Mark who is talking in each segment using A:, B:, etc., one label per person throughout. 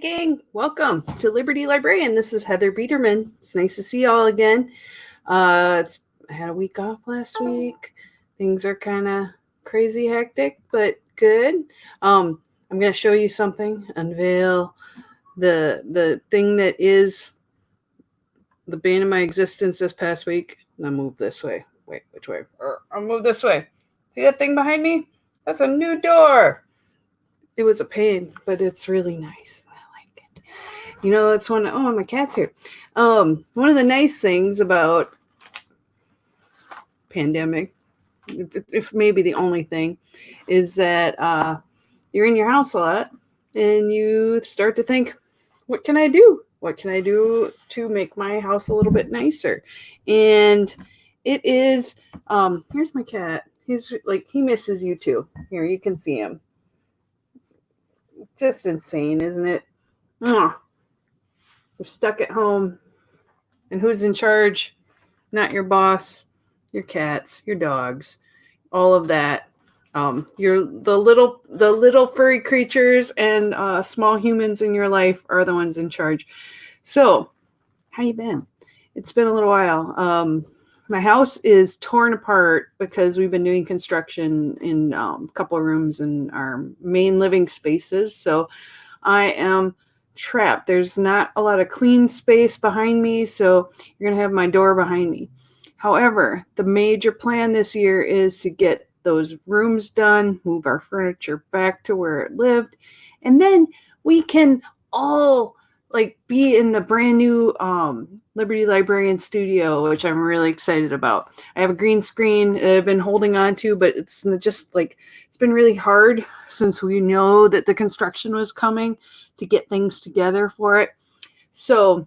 A: gang. Welcome to Liberty Librarian. This is Heather Biederman. It's nice to see y'all again. I had a week off last week. Things are kind of crazy hectic, but good. I'm going to show you something, unveil the thing that is the bane of my existence this past week. I'll move this way. Wait, which way? I'll move this way. See that thing behind me? That's a new door. It was a pain, but it's really nice. I like it. You know, that's one. Oh, my cat's here. One of the nice things about pandemic, if maybe the only thing, is that you're in your house a lot, and you start to think, what can I do? What can I do to make my house a little bit nicer? And it is. Here's my cat. He's like, he misses you too. Here, you can see him. Just insane, isn't it? You're stuck at home, and who's in charge? Not your boss, your cats, your dogs, all of that. You're the little furry creatures and small humans in your life are the ones in charge. So, how you been? It's been a little while. My house is torn apart because we've been doing construction in a couple of rooms in our main living spaces. So I am trapped. There's not a lot of clean space behind me, so you're going to have my door behind me. However, the major plan this year is to get those rooms done, move our furniture back to where it lived, and then we can all be in the brand new Liberty Librarian studio, which I'm really excited about. I have a green screen that I've been holding on to, but it's just it's been really hard since we know that the construction was coming to get things together for it. So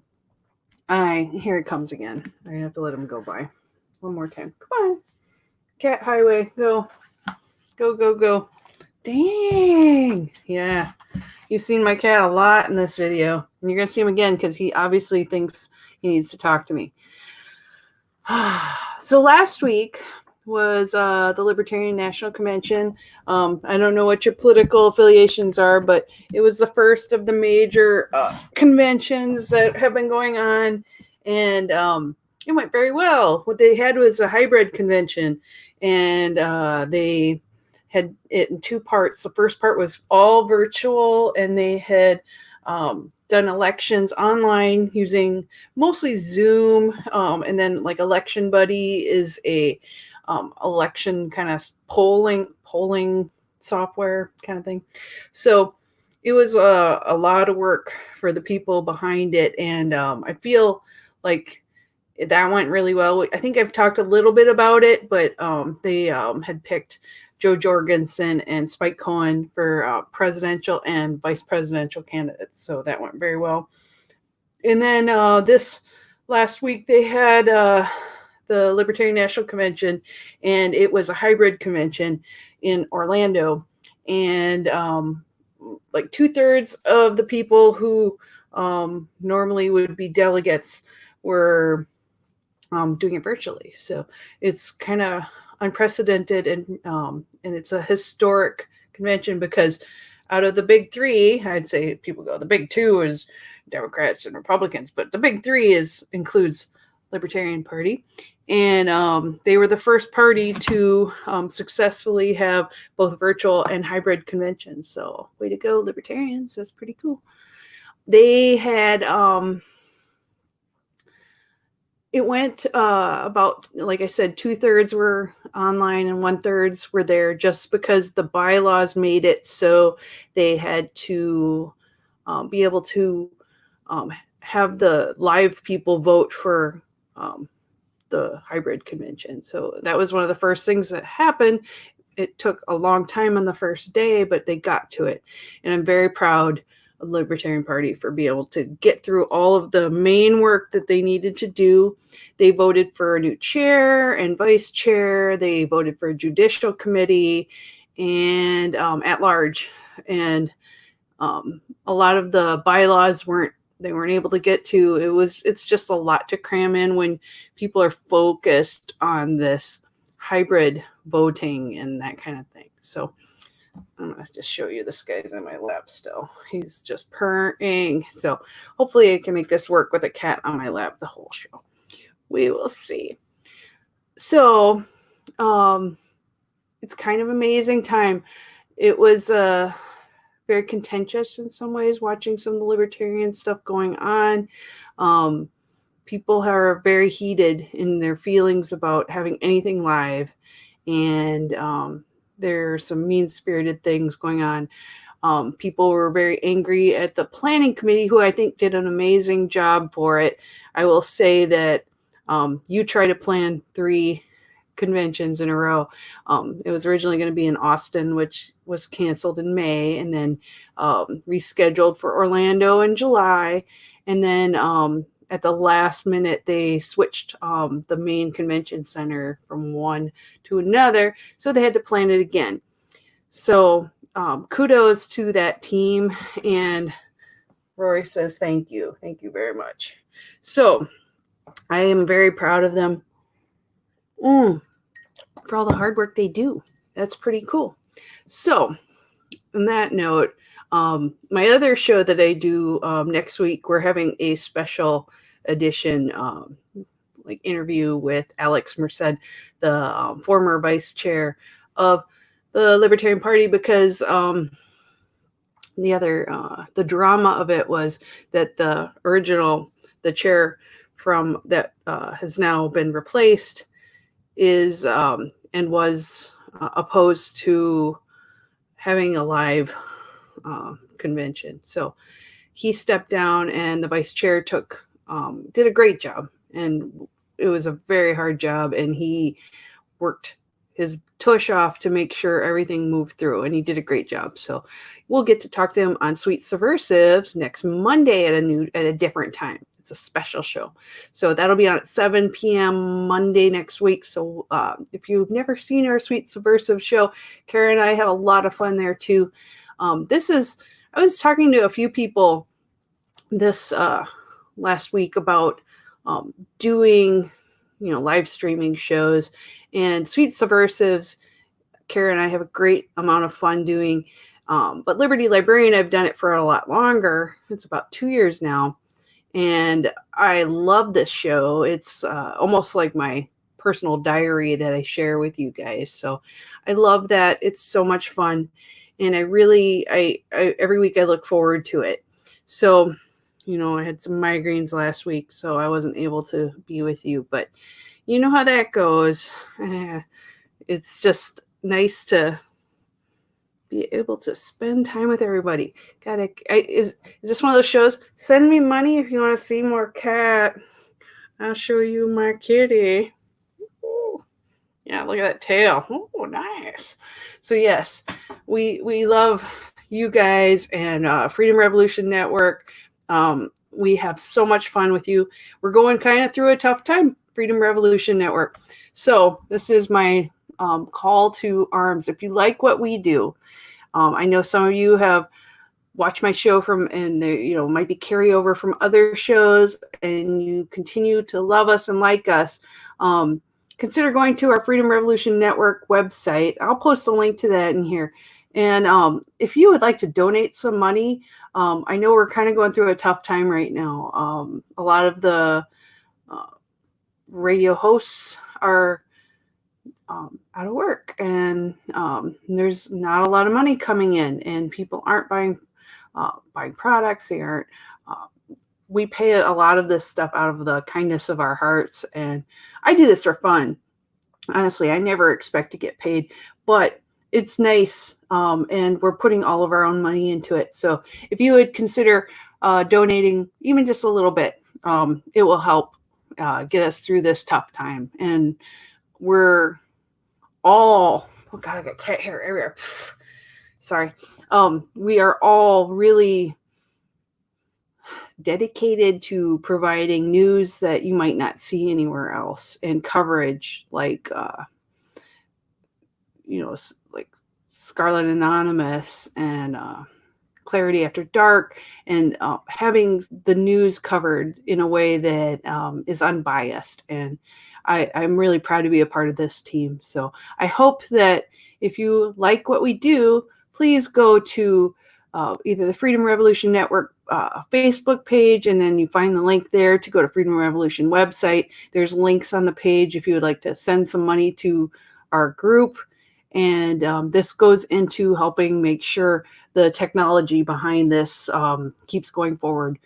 A: here it comes again. I have to let him go by one more time. Come on, cat highway, go. Dang, yeah. You've seen my cat a lot in this video, and you're going to see him again because he obviously thinks he needs to talk to me. So last week was the Libertarian National Convention. I don't know what your political affiliations are, but it was the first of the major conventions that have been going on, and it went very well. What they had was a hybrid convention, and they had it in two parts. The first part was all virtual, and they had done elections online using mostly Zoom, and then Election Buddy is a election kind of polling software kind of thing. So it was a lot of work for the people behind it, and I feel like that went really well. I think I've talked a little bit about it, but they had picked Jo Jorgensen and Spike Cohen for presidential and vice presidential candidates. So that went very well. And then this last week they had the Libertarian National Convention, and it was a hybrid convention in Orlando. And 2/3 of the people who normally would be delegates were doing it virtually. So it's kind of unprecedented, and it's a historic convention because out of the big three, I'd say people go, the big two is Democrats and Republicans, but the big three includes Libertarian Party, and they were the first party to successfully have both virtual and hybrid conventions. So way to go, Libertarians. That's pretty cool. They had it went about, like I said, 2/3 were online and 1/3 were there just because the bylaws made it so they had to be able to have the live people vote for the hybrid convention. So that was one of the first things that happened. It took a long time on the first day, but they got to it. And I'm very proud of the Libertarian Party for being able to get through all of the main work that they needed to do. They voted for a new chair and vice chair. They voted for a judicial committee and at large. And a lot of the bylaws weren't able to get to. It's just a lot to cram in when people are focused on this hybrid voting and that kind of thing. So I'm going to just show you this guy's in my lap still. He's just purring. So hopefully I can make this work with a cat on my lap the whole show. We will see. So it's kind of amazing time. It was very contentious in some ways, watching some of the libertarian stuff going on. People are very heated in their feelings about having anything live. And there are some mean-spirited things going on. People were very angry at the planning committee, who I think did an amazing job for it. I will say that you try to plan 3 conventions in a row. It was originally going to be in Austin, which was canceled in May, and then rescheduled for Orlando in July. And then at the last minute, they switched the main convention center from one to another, so they had to plan it again. So kudos to that team, and Rory says thank you very much. So I am very proud of them for all the hard work they do. That's pretty cool. So on that note, my other show that I do next week, we're having a special edition like interview with Alex Merced, the former vice chair of the Libertarian Party, because the drama of it was that the chair from that has now been replaced is and was opposed to having a live convention. So he stepped down, and the vice chair did a great job, and it was a very hard job, and he worked his tush off to make sure everything moved through, and he did a great job. So we'll get to talk to him on Sweet Subversives next Monday at a different time. It's a special show. So that'll be on at 7 p.m. Monday next week. So if you've never seen our Sweet Subversive show, Kara and I have a lot of fun there too. I was talking to a few people this last week about doing, live streaming shows, and Sweet Subversives, Kara and I have a great amount of fun doing. But Liberty Librarian, I've done it for a lot longer. It's about 2 years now. And I love this show. It's almost like my personal diary that I share with you guys. So I love that. It's so much fun. And I every week I look forward to it. So, I had some migraines last week, so I wasn't able to be with you. But you know how that goes. It's just nice to be able to spend time with everybody. Is this one of those shows? Send me money if you want to see more cat. I'll show you my kitty. Ooh. Yeah, look at that tail. Oh, nice. So yes, we love you guys and Freedom Revolution Network. We have so much fun with you. We're going kind of through a tough time, Freedom Revolution Network. So this is my call to arms. If you like what we do, I know some of you have watched my show and might be carryover from other shows, and you continue to love us and like us. Consider going to our Freedom Revolution Network website. I'll post a link to that in here. And if you would like to donate some money, I know we're kind of going through a tough time right now. A lot of the radio hosts are out of work, and there's not a lot of money coming in, and people aren't buying products. They aren't. We pay a lot of this stuff out of the kindness of our hearts, and I do this for fun. Honestly, I never expect to get paid, but it's nice, and we're putting all of our own money into it. So if you would consider donating even just a little bit, it will help get us through this tough time. And we're all, oh God, I got cat hair everywhere. Sorry. We are all really dedicated to providing news that you might not see anywhere else, and coverage like, like Scarlet Anonymous and Clarity After Dark, and having the news covered in a way that is unbiased. And I'm really proud to be a part of this team. So I hope that if you like what we do, please go to either the Freedom Revolution Network Facebook page, and then you find the link there to go to Freedom Revolution website. There's links on the page if you would like to send some money to our group. And this goes into helping make sure the technology behind this keeps going forward.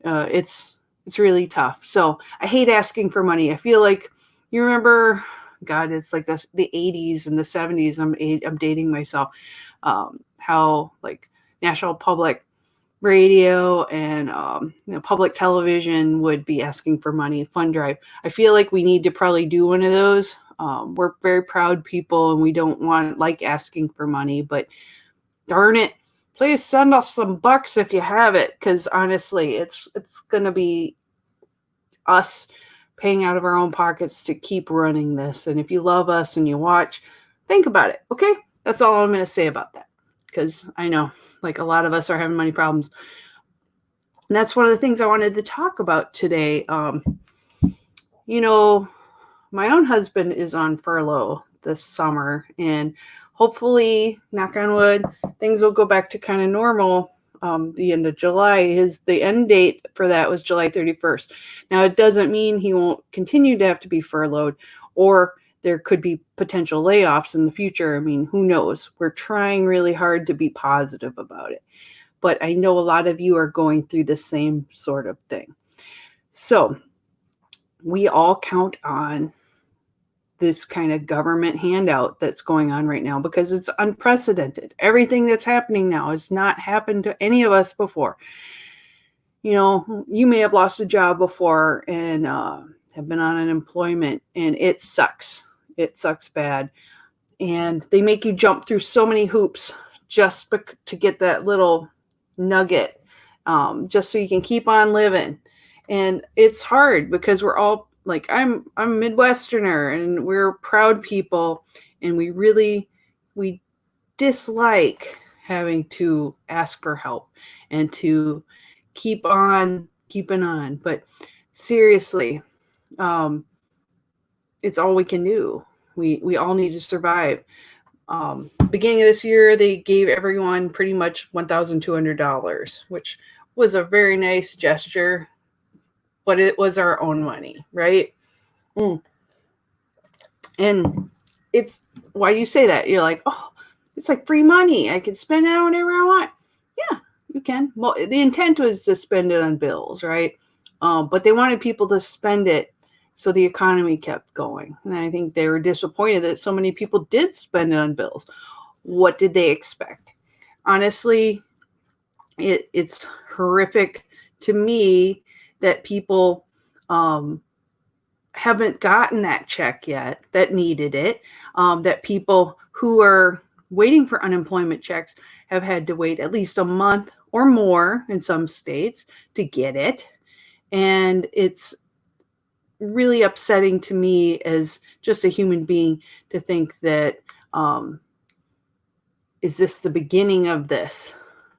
A: It's really tough. So I hate asking for money. I feel like, you remember, God, it's like the 80s and the 70s. I'm dating myself. How like National Public Radio and public television would be asking for money, fund drive. I feel like we need to probably do one of those. We're very proud people, and we don't like asking for money, but darn it, please send us some bucks if you have it, because honestly, it's going to be us paying out of our own pockets to keep running this. And if you love us and you watch, think about it, okay? That's all I'm going to say about that, because I know like a lot of us are having money problems. And that's one of the things I wanted to talk about today. My own husband is on furlough this summer, and hopefully, knock on wood, things will go back to kind of normal the end of July. The end date for that was July 31st. Now, it doesn't mean he won't continue to have to be furloughed, or there could be potential layoffs in the future. I mean, who knows? We're trying really hard to be positive about it. But I know a lot of you are going through the same sort of thing. So we all count on this kind of government handout that's going on right now, because it's unprecedented. Everything that's happening now has not happened to any of us before. You may have lost a job before and have been on unemployment, and it sucks. It sucks bad. And they make you jump through so many hoops just to get that little nugget, just so you can keep on living. And it's hard because we're all like, I'm a Midwesterner, and we're proud people, and we dislike having to ask for help and to keep on keeping on. But seriously, it's all we can do. We all need to survive. Beginning of this year, they gave everyone pretty much $1,200, which was a very nice gesture, but it was our own money, right? And it's, why do you say that? You're like, oh, it's like free money. I can spend it on whatever I want. Yeah, you can. Well, the intent was to spend it on bills, right? But they wanted people to spend it so the economy kept going. And I think they were disappointed that so many people did spend it on bills. What did they expect? Honestly, it's horrific to me that people haven't gotten that check yet that needed it, that people who are waiting for unemployment checks have had to wait at least a month or more in some states to get it. And it's really upsetting to me as just a human being to think that, is this the beginning of this?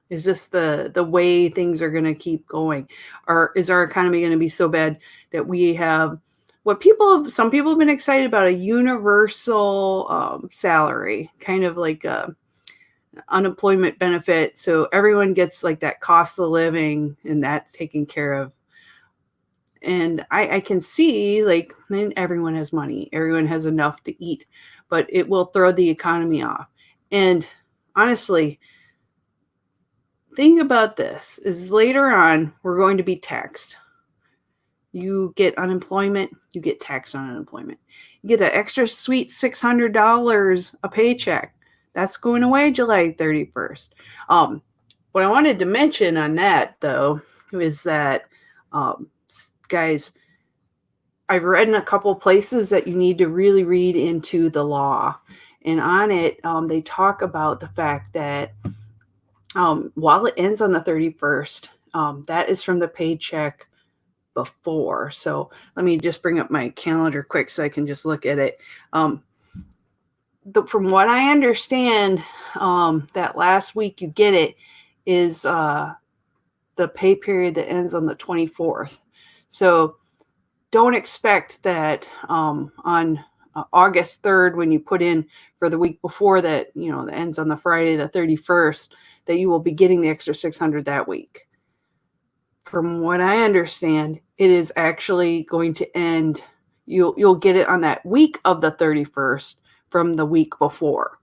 A: Is this the way things are going to keep going? Or is our economy going to be so bad that we have some people have been excited about, a universal salary, kind of like a unemployment benefit. So everyone gets like that cost of living, and that's taken care of. And I can see, like, everyone has money. Everyone has enough to eat, but it will throw the economy off. And honestly, think about this, is later on, we're going to be taxed. You get unemployment, you get taxed on unemployment. You get that extra sweet $600 a paycheck. That's going away July 31st. What I wanted to mention on that, though, is that, guys, I've read in a couple places that you need to really read into the law. And on it, they talk about the fact that while it ends on the 31st, that is from the paycheck before. So let me just bring up my calendar quick so I can just look at it. From what I understand, that last week you get it is the pay period that ends on the 24th. So don't expect that on August 3rd, when you put in for the week before that, that ends on the Friday, the 31st, that you will be getting the extra $600 that week. From what I understand, it is actually going to end. You'll get it on that week of the 31st from the week before.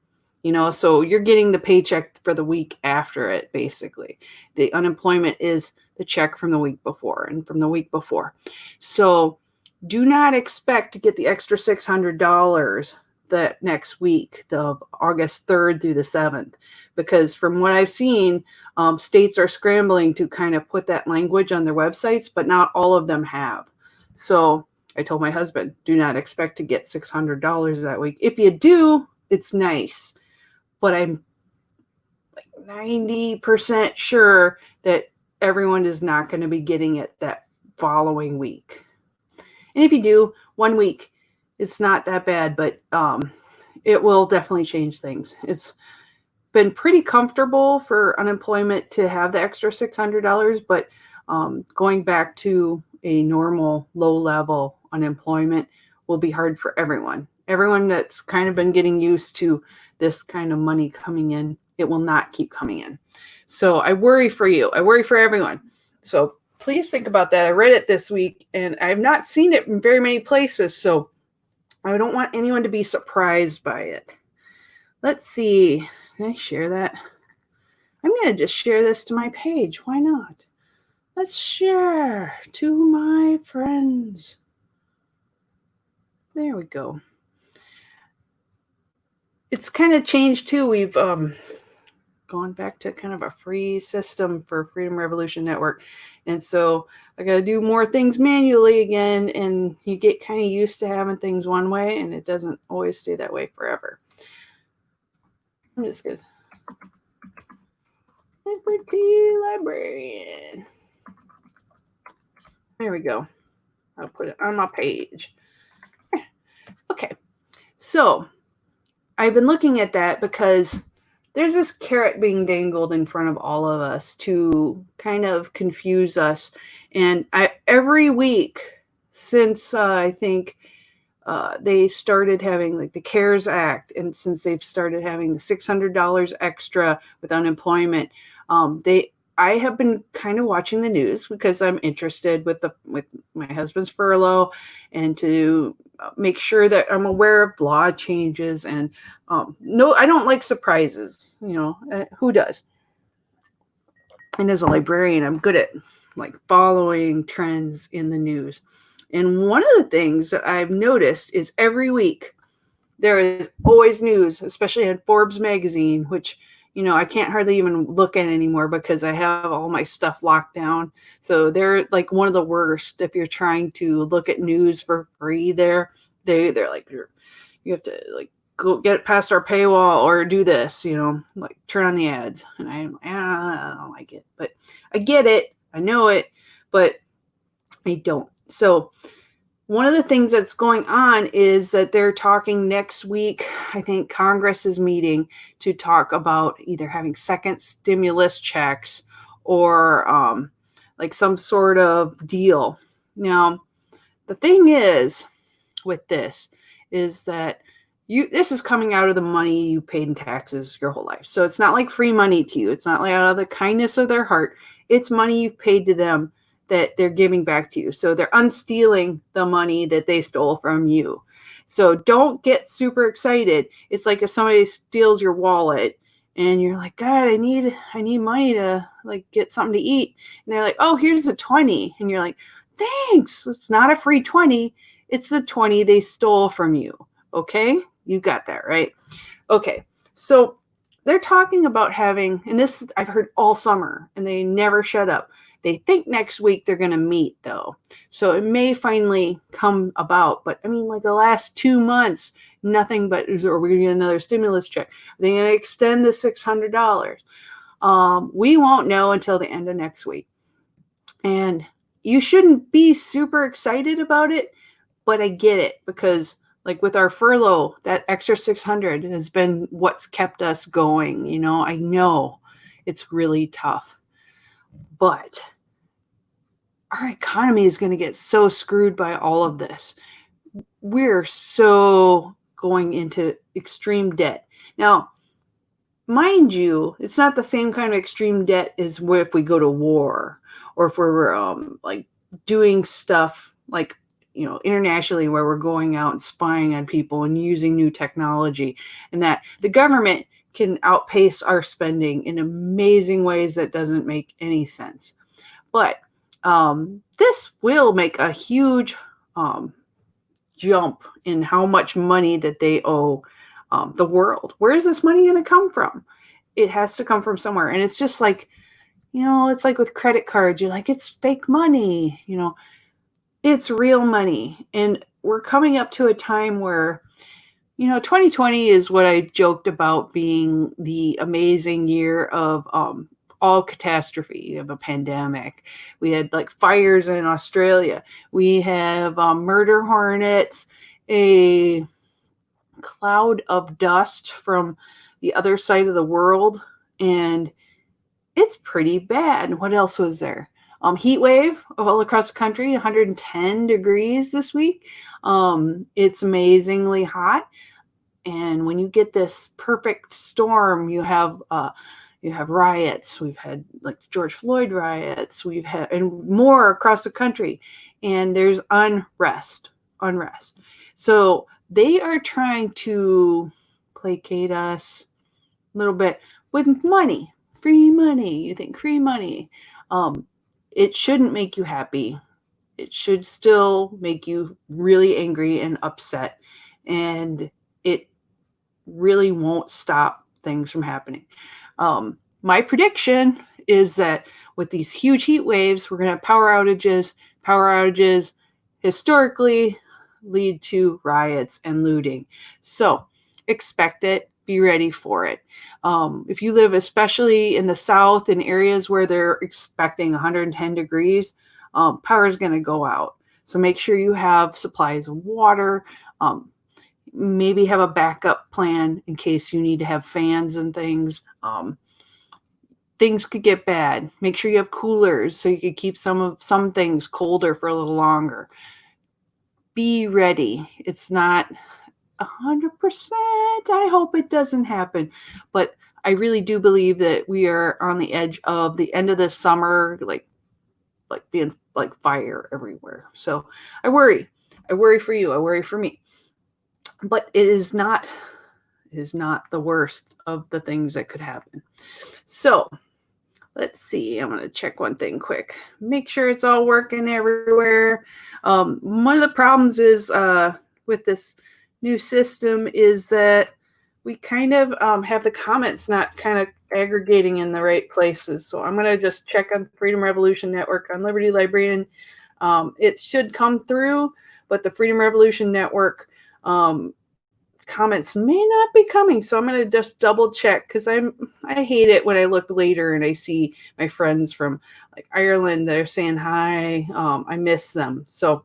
A: So you're getting the paycheck for the week after it, basically. The unemployment is the check from the week before and from the week before. So do not expect to get the extra $600 that next week, the August 3rd through the 7th, because from what I've seen, states are scrambling to kind of put that language on their websites, but not all of them have. So I told my husband, do not expect to get $600 that week. If you do, it's nice. But I'm like 90% sure that everyone is not going to be getting it that following week. And if you do, 1 week, it's not that bad, but it will definitely change things. It's been pretty comfortable for unemployment to have the extra $600, but going back to a normal low-level unemployment will be hard for everyone. Everyone that's kind of been getting used to this kind of money coming in, it will not keep coming in. So I worry for you. I worry for everyone. So please think about that. I read it this week, and I have not seen it in very many places, so I don't want anyone to be surprised by it. Let's see. Can I share that? I'm going to just share this to my page. Why not? Let's share to my friends. There we go. It's kind of changed too. We've gone back to kind of a free system for Freedom Revolution Network. And so I got to do more things manually again. And you get kind of used to having things one way, and it doesn't always stay that way forever. I'm just going to Liberty Librarian. There we go. I'll put it on my page. Okay. So I've been looking at that because there's this carrot being dangled in front of all of us to kind of confuse us. And every week since I think they started having like the CARES Act, and since they've started having the $600 extra with unemployment, I have been kind of watching the news because I'm interested with my husband's furlough, and to make sure that I'm aware of law changes. And no, I don't like surprises. Who does? And as a librarian, I'm good at like following trends in the news. And one of the things that I've noticed is every week there is always news, especially in Forbes magazine, which I can't hardly even look at anymore because I have all my stuff locked down. So they're like one of the worst if you're trying to look at news for free there. They're like, you have to like go get past our paywall or do this, like turn on the ads. And I don't like it, but I get it. I know it, but I don't. So one of the things that's going on is that they're talking next week. I think Congress is meeting to talk about either having second stimulus checks or like some sort of deal. Now, the thing is with this is that this is coming out of the money you paid in taxes your whole life. So it's not like free money to you. It's not like out of the kindness of their heart. It's money you've paid to them that they're giving back to you. So they're unstealing the money that they stole from you. So don't get super excited. It's like if somebody steals your wallet and you're like, God, I need money to like get something to eat. And they're like, oh, here's a 20. And you're like, thanks. It's not a free 20. It's the 20 they stole from you. Okay. You got that, right? Okay. So they're talking about having, and this I've heard all summer and they never shut up. They think next week they're going to meet, though. So it may finally come about. But, I mean, like the last 2 months, nothing but, are we going to get another stimulus check? Are they going to extend the $600? We won't know until the end of next week. And you shouldn't be super excited about it, but I get it. Because, like with our furlough, that extra $600 has been what's kept us going. I know it's really tough. But our economy is going to get so screwed by all of this. we're so going into extreme debt. Now, mind you, it's not the same kind of extreme debt as if we go to war or if we're like doing stuff like internationally where we're going out and spying on people and using new technology, and that the government can outpace our spending in amazing ways that doesn't make any sense. But this will make a huge jump in how much money that they owe the world. Where is this money going to come from? It has to come from somewhere. And it's just like, it's like with credit cards. You're like, it's fake money. It's real money. And we're coming up to a time where, 2020 is what I joked about being the amazing year of all catastrophe of a pandemic. We had like fires in Australia. We have murder hornets, a cloud of dust from the other side of the world, and it's pretty bad. What else was there? Heat wave all across the country, 110 degrees this week. It's amazingly hot, and when you get this perfect storm, you have riots. We've had like George Floyd riots. We've had and more across the country, and there's unrest. So they are trying to placate us a little bit with money, free money. You think free money? It shouldn't make you happy. It should still make you really angry and upset, and it really won't stop things from happening. My prediction is that with these huge heat waves, we're going to have power outages. Power outages historically lead to riots and looting. So expect it. Be ready for it. If you live especially in the South in areas where they're expecting 110 degrees, power is going to go out. So make sure you have supplies of water. Maybe have a backup plan in case you need to have fans and things. Things could get bad. Make sure you have coolers so you could keep some things colder for a little longer. Be ready. It's not 100%. I hope it doesn't happen, but I really do believe that we are on the edge of the end of the summer, like being like fire everywhere. So I worry for you. I worry for me, but it is not the worst of the things that could happen. So let's see. I'm going to check one thing quick. Make sure it's all working everywhere. One of the problems is with this new system is that we kind of have the comments not kind of aggregating in the right places. So I'm going to just check on Freedom Revolution Network on Liberty Librarian. It should come through, but the Freedom Revolution Network comments may not be coming. So I'm going to just double check because I hate it when I look later and I see my friends from like Ireland that are saying hi. I miss them. So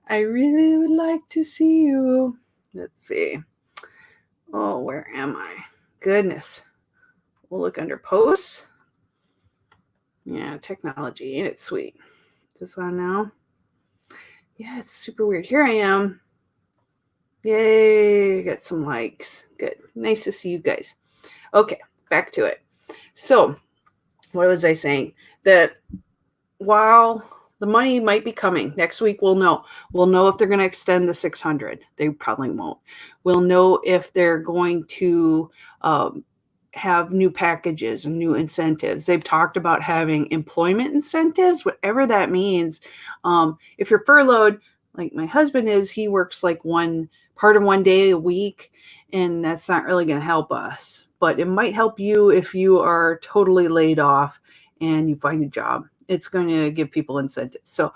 A: I really would like to see you. Let's see. Oh, where am I? Goodness. We'll look under posts. Yeah, technology. Ain't it sweet? Is this on now? Yeah, it's super weird. Here I am. Yay, got some likes. Good. Nice to see you guys. Okay, back to it. So, what was I saying? That while the money might be coming next week, we'll know. We'll know if they're going to extend the 600. They probably won't. We'll know if they're going to have new packages and new incentives. They've talked about having employment incentives, whatever that means. If you're furloughed, like my husband is, he works like one day a week, and that's not really going to help us. But it might help you if you are totally laid off and you find a job. It's going to give people incentives. So,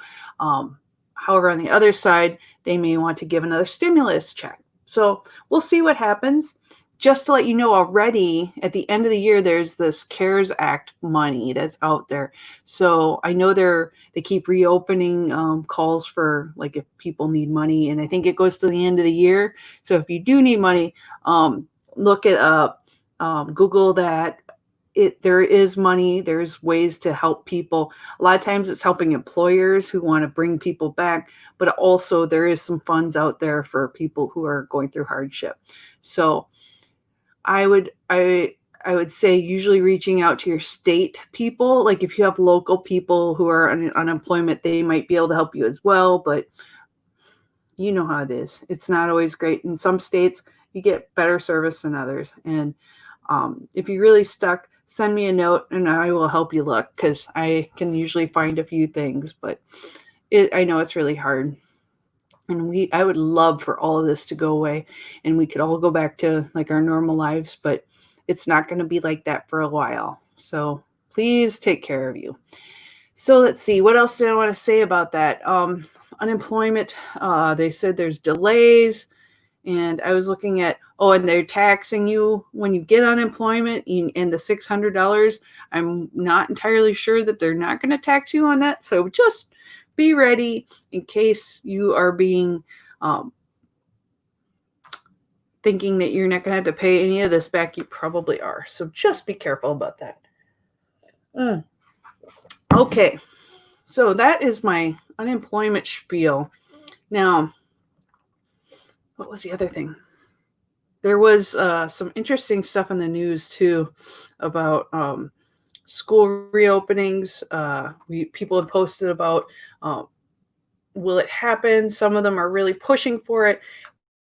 A: however, on the other side, they may want to give another stimulus check. So we'll see what happens. Just to let you know, already at the end of the year, there's this CARES Act money that's out there. So I know they keep reopening calls for like if people need money, and I think it goes to the end of the year. So if you do need money, look it up, Google that. there is money, there's ways to help people. A lot of times it's helping employers who want to bring people back, but also there is some funds out there for people who are going through hardship. So I would say usually reaching out to your state people. Like if you have local people who are on unemployment, they might be able to help you as well. But you know how it is. It's not always great. In some states, you get better service than others. And if you're really stuck, send me a note and I will help you look, because I can usually find a few things. But I know it's really hard. And I would love for all of this to go away and we could all go back to like our normal lives, but it's not going to be like that for a while. So please take care of you. So let's see, what else did I want to say about that? Unemployment, they said there's delays, and I was looking at, and they're taxing you when you get unemployment and the $600. I'm not entirely sure that they're not going to tax you on that. So just be ready in case you are being thinking that you're not going to have to pay any of this back. You probably are. So just be careful about that. Okay. So that is my unemployment spiel. Now, what was the other thing? There was some interesting stuff in the news too about school reopenings. People have posted about will it happen? Some of them are really pushing for it,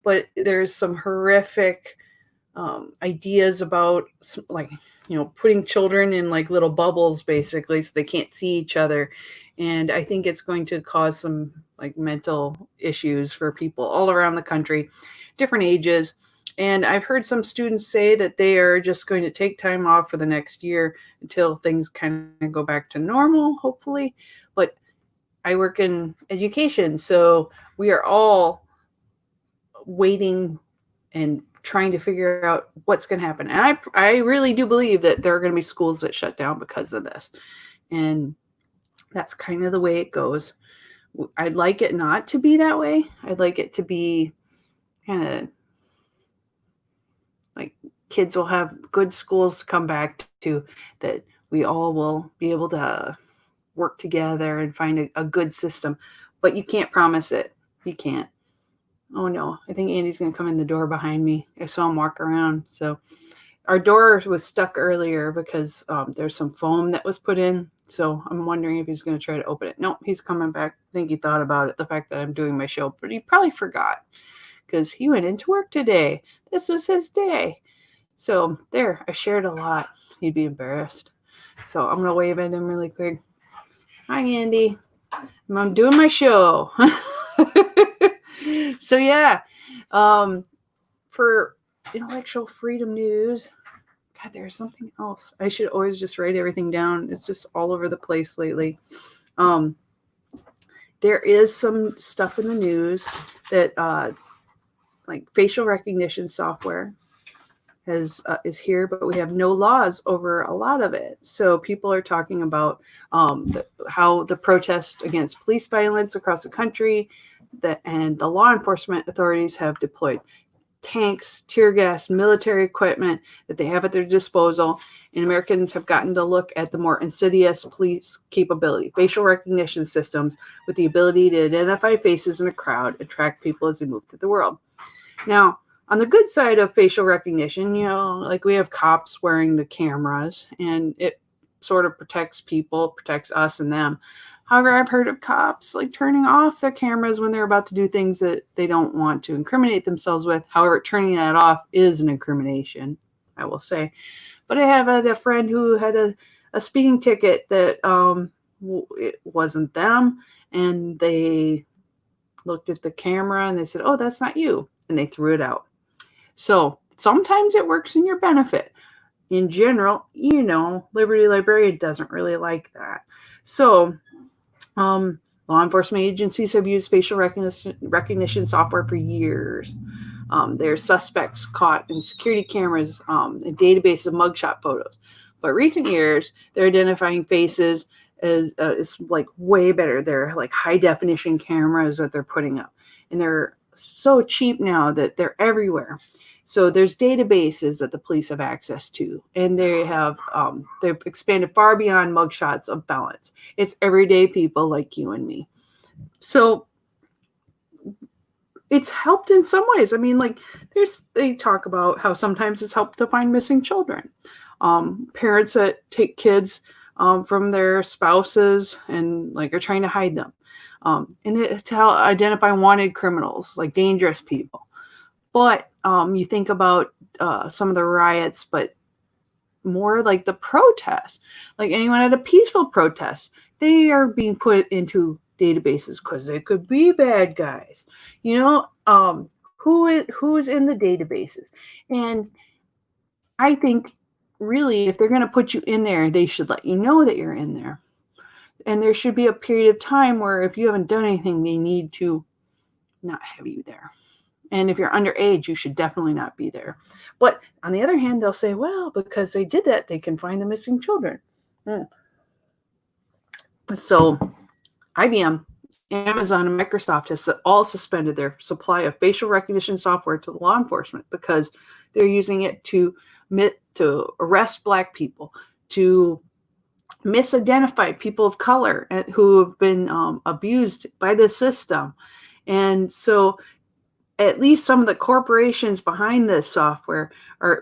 A: but there's some horrific ideas about like, putting children in like little bubbles basically so they can't see each other. And I think it's going to cause some like mental issues for people all around the country, different ages. And I've heard some students say that they are just going to take time off for the next year until things kind of go back to normal, hopefully. But I work in education, so we are all waiting and trying to figure out what's going to happen. And I really do believe that there are going to be schools that shut down because of this. And that's kind of the way it goes. I'd like it not to be that way. I'd like it to be kind of like kids will have good schools to come back to, that we all will be able to work together and find a good system. But you can't promise it. You can't. Oh no, I think Andy's going to come in the door behind me. I saw him walk around. So our door was stuck earlier because there's some foam that was put in. So I'm wondering if he's going to try to open it. Nope, he's coming back. I think he thought about it, the fact that I'm doing my show, but he probably forgot because he went into work today. This was his day. So there, I shared a lot. He'd be embarrassed. So I'm going to wave at him really quick. Hi, Andy. I'm doing my show. So yeah, for intellectual freedom news, God, there's something else. I should always just write everything down. It's just all over the place lately. There is some stuff in the news that like facial recognition software is here, but we have no laws over a lot of it. So people are talking about how the protest against police violence across the country, and the law enforcement authorities have deployed tanks, tear gas, military equipment that they have at their disposal, and Americans have gotten to look at the more insidious police capability, facial recognition systems with the ability to identify faces in a crowd and track people as they move through the world. Now, on the good side of facial recognition, like we have cops wearing the cameras, and it sort of protects people, protects us and them. However, I've heard of cops like turning off their cameras when they're about to do things that they don't want to incriminate themselves with. However, turning that off is an incrimination, I will say. But I have had a friend who had a speeding ticket that it wasn't them, and they looked at the camera and they said, "Oh, that's not you," and they threw it out. So sometimes it works in your benefit. In general, Liberty Librarian doesn't really like that. So law enforcement agencies have used facial recognition software for years. There's suspects caught in security cameras, a database of mugshot photos. But recent years, they're identifying faces is like way better. They're like high definition cameras that they're putting up, and they're so cheap now that they're everywhere. So there's databases that the police have access to, and they've expanded far beyond mugshots of felons. It's everyday people like you and me. So it's helped in some ways. I mean, like they talk about how sometimes it's helped to find missing children. Parents that take kids from their spouses and like are trying to hide them. And to help identify wanted criminals, like dangerous people. But you think about some of the riots, but more like the protests, like anyone at a peaceful protest, they are being put into databases because they could be bad guys. Who is in the databases? And I think really, if they're going to put you in there, they should let you know that you're in there. And there should be a period of time where if you haven't done anything, they need to not have you there. And if you're underage, you should definitely not be there. But on the other hand, they'll say, well, because they did that, they can find the missing children. So IBM, Amazon, and Microsoft has all suspended their supply of facial recognition software to law enforcement because they're using it to arrest Black people, to misidentify people of color who have been abused by the system. And so at least some of the corporations behind this software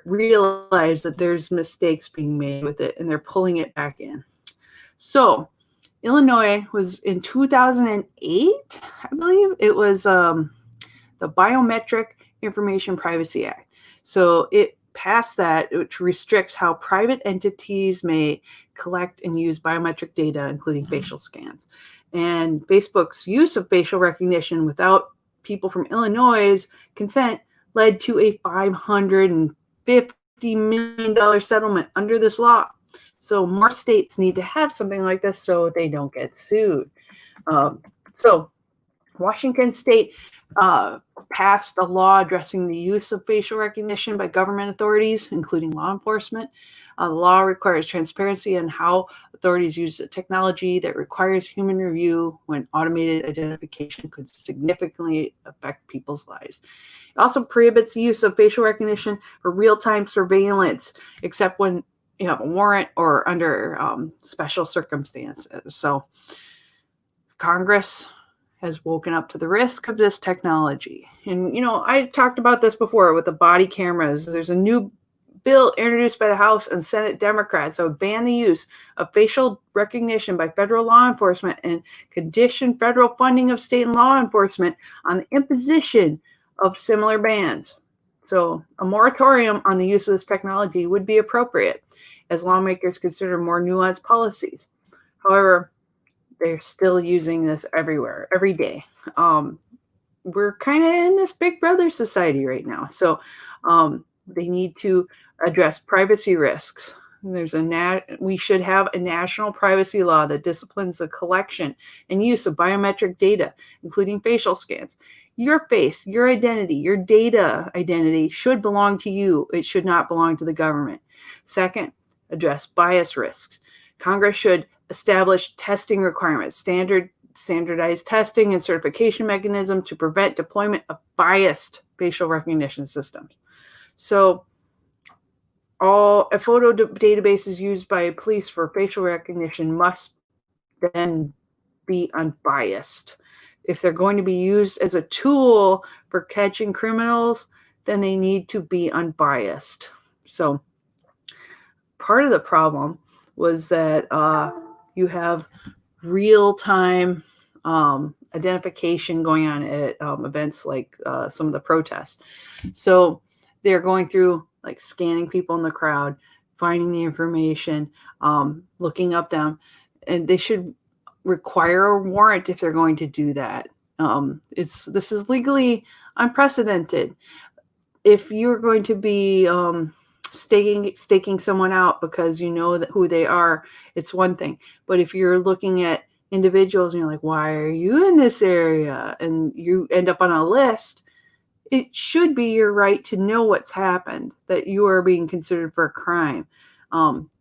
A: realize that there's mistakes being made with it, and they're pulling it back in. So Illinois was in 2008, I believe. It was the Biometric Information Privacy Act. So it passed that, which restricts how private entities may collect and use biometric data, including facial scans. And Facebook's use of facial recognition without people from Illinois' consent led to a $550 million settlement under this law. So more states need to have something like this so they don't get sued. So Washington State passed a law addressing the use of facial recognition by government authorities, including law enforcement. The law requires transparency in how authorities use the technology that requires human review when automated identification could significantly affect people's lives. It also prohibits the use of facial recognition for real-time surveillance, except when you have a warrant or under special circumstances. So Congress has woken up to the risk of this technology. And, I talked about this before with the body cameras. There's a new bill introduced by the House and Senate Democrats that would ban the use of facial recognition by federal law enforcement and condition federal funding of state and law enforcement on the imposition of similar bans. So a moratorium on the use of this technology would be appropriate as lawmakers consider more nuanced policies. However, they're still using this everywhere, every day. We're kind of in this Big Brother society right now. So they need to address privacy risks. We should have a national privacy law that disciplines the collection and use of biometric data, including facial scans. Your face, your identity, your data identity should belong to you. It should not belong to the government. Second, address bias risks. Congress should establish testing requirements, standardized testing and certification mechanism to prevent deployment of biased facial recognition systems. So all photo databases used by police for facial recognition must then be unbiased. If they're going to be used as a tool for catching criminals, then they need to be unbiased. So part of the problem was that you have real-time identification going on at events like some of the protests. So they're going through like scanning people in the crowd, finding the information, looking up them, and they should require a warrant if they're going to do that. This is legally unprecedented. If you're going to be staking someone out because you know who they are, it's one thing. But if you're looking at individuals and you're like, why are you in this area? And you end up on a list, it should be your right to know what's happened, that you are being considered for a crime.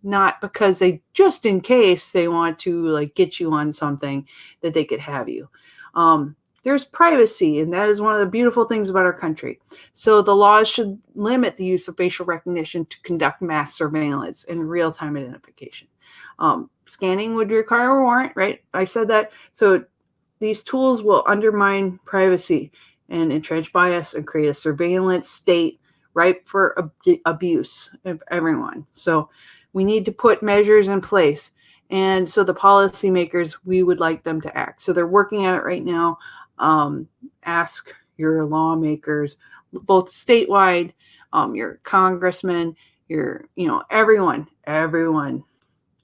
A: Not because just in case they want to like get you on something that they could have you. there's privacy, and that is one of the beautiful things about our country. So the laws should limit the use of facial recognition to conduct mass surveillance and real-time identification. Scanning would require a warrant, right? I said that. So these tools will undermine privacy and entrench bias and create a surveillance state ripe for abuse of everyone. So we need to put measures in place. And so the policymakers, we would like them to act. So they're working on it right now. Ask your lawmakers, both statewide, your congressmen, everyone,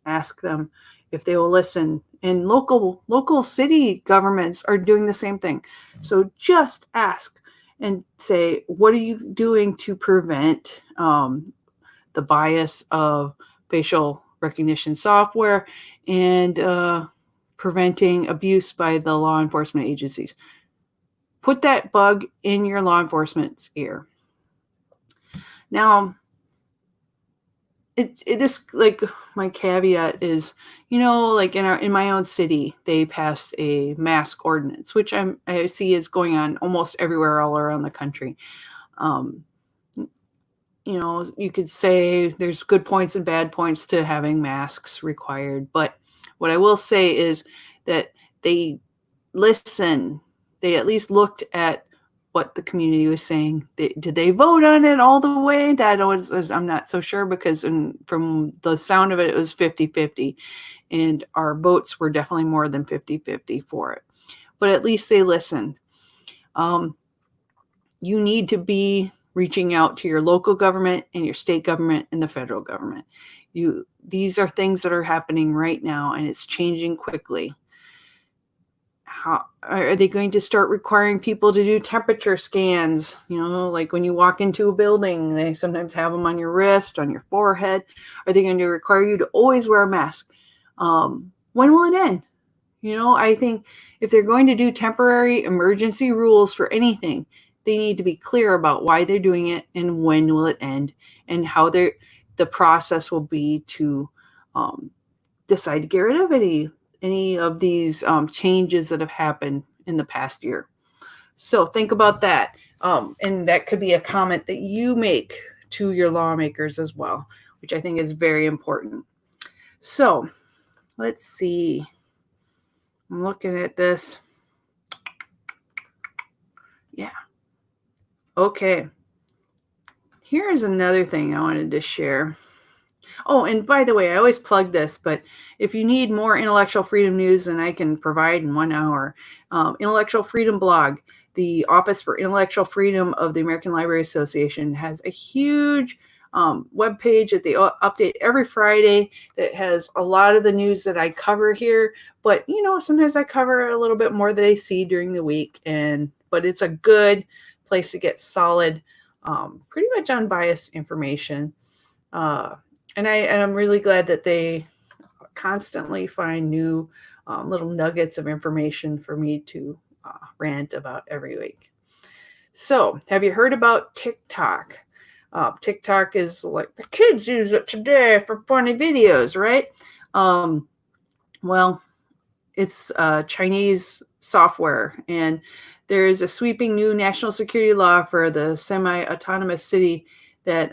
A: ask them if they will listen. And local city governments are doing the same thing. So just ask and say, what are you doing to prevent the bias of facial recognition software and preventing abuse by the law enforcement agencies? Put that bug in your law enforcement's ear. Now, it is like my caveat is, like in my own city, they passed a mask ordinance, which I see is going on almost everywhere all around the country. You could say there's good points and bad points to having masks required, but what I will say is that they listened. They at least looked at what the community was saying. Did they vote on it all the way? I'm not so sure, because from the sound of it, it was 50-50. And our votes were definitely more than 50-50 for it. But at least they listened. You need to be reaching out to your local government and your state government and the federal government. These are things that are happening right now, and it's changing quickly. How are they going to start requiring people to do temperature scans? Like when you walk into a building, they sometimes have them on your wrist, on your forehead. Are they going to require you to always wear a mask? When will it end? I think if they're going to do temporary emergency rules for anything, they need to be clear about why they're doing it and when will it end, and how the process will be to decide to get rid of any of these changes that have happened in the past year. So think about that. And that could be a comment that you make to your lawmakers as well, which I think is very important. So let's see. I'm looking at this. Yeah. Okay. Here's another thing I wanted to share. Oh, and by the way, I always plug this, but if you need more intellectual freedom news than I can provide in 1 hour, Intellectual Freedom Blog, the Office for Intellectual Freedom of the American Library Association, has a huge webpage that they update every Friday that has a lot of the news that I cover here. But, sometimes I cover a little bit more that I see during the week, but it's a good place to get solid, pretty much unbiased information. And I'm really glad that they constantly find new little nuggets of information for me to rant about every week. So, have you heard about TikTok? TikTok is like the kids use it today for funny videos, right? Well, it's Chinese software, and there is a sweeping new national security law for the semi-autonomous city that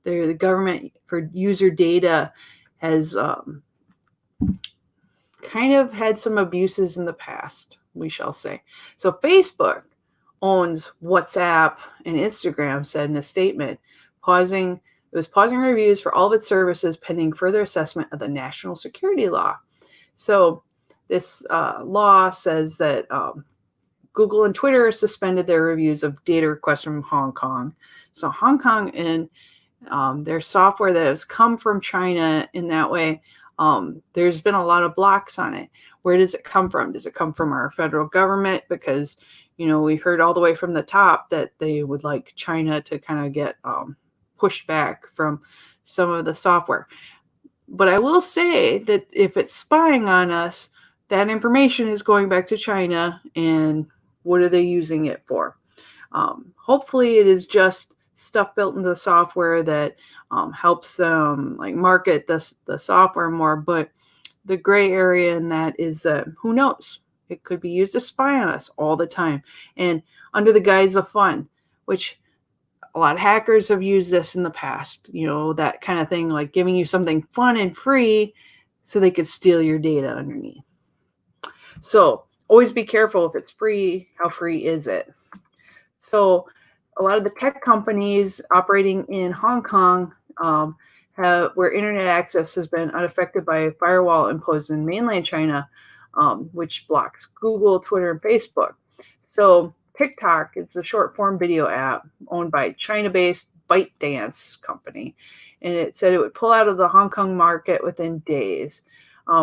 A: the government for user data has kind of had some abuses in the past, we shall say. So Facebook owns WhatsApp and Instagram, said in a statement, pausing reviews for all of its services pending further assessment of the national security law. So this law says that Google and Twitter suspended their reviews of data requests from Hong Kong. So Hong Kong and their software that has come from China in that way, there's been a lot of blocks on it. Where does it come from? Does it come from our federal government? Because, we heard all the way from the top that they would like China to kind of get pushed back from some of the software. But I will say that if it's spying on us, that information is going back to China, and what are they using it for? Hopefully it is just stuff built into the software that helps them market the software more. But the gray area in that is who knows? It could be used to spy on us all the time and under the guise of fun, which a lot of hackers have used this in the past, that kind of thing, like giving you something fun and free so they could steal your data underneath. So always be careful if it's free, how free is it? So a lot of the tech companies operating in Hong Kong where internet access has been unaffected by a firewall imposed in mainland China, which blocks Google, Twitter, and Facebook. So TikTok, it's a short form video app owned by China-based ByteDance company. And it said it would pull out of the Hong Kong market within days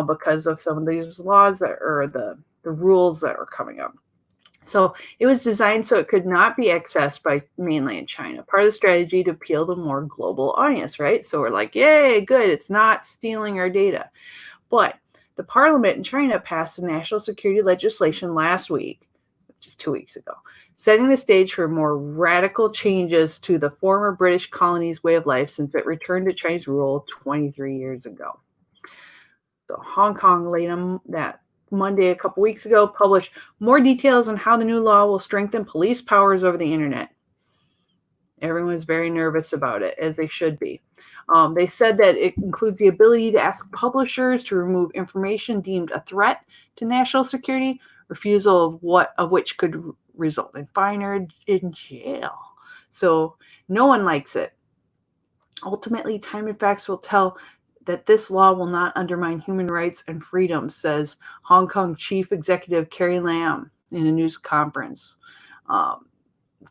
A: because of some of these laws the rules that were coming up. So it was designed so it could not be accessed by mainland China. Part of the strategy to appeal to a more global audience, right? So we're like, yay, good, it's not stealing our data. But the parliament in China passed a national security legislation last week, just 2 weeks ago, setting the stage for more radical changes to the former British colony's way of life since it returned to Chinese rule 23 years ago. So Hong Kong later that Monday, a couple weeks ago, published more details on how the new law will strengthen police powers over the internet. Everyone's very nervous about it, as they should be. They said that it includes the ability to ask publishers to remove information deemed a threat to national security, refusal of which could result in fine or in jail. So no one likes it. Ultimately, time and facts will tell that this law will not undermine human rights and freedoms, says Hong Kong Chief Executive Carrie Lam in a news conference,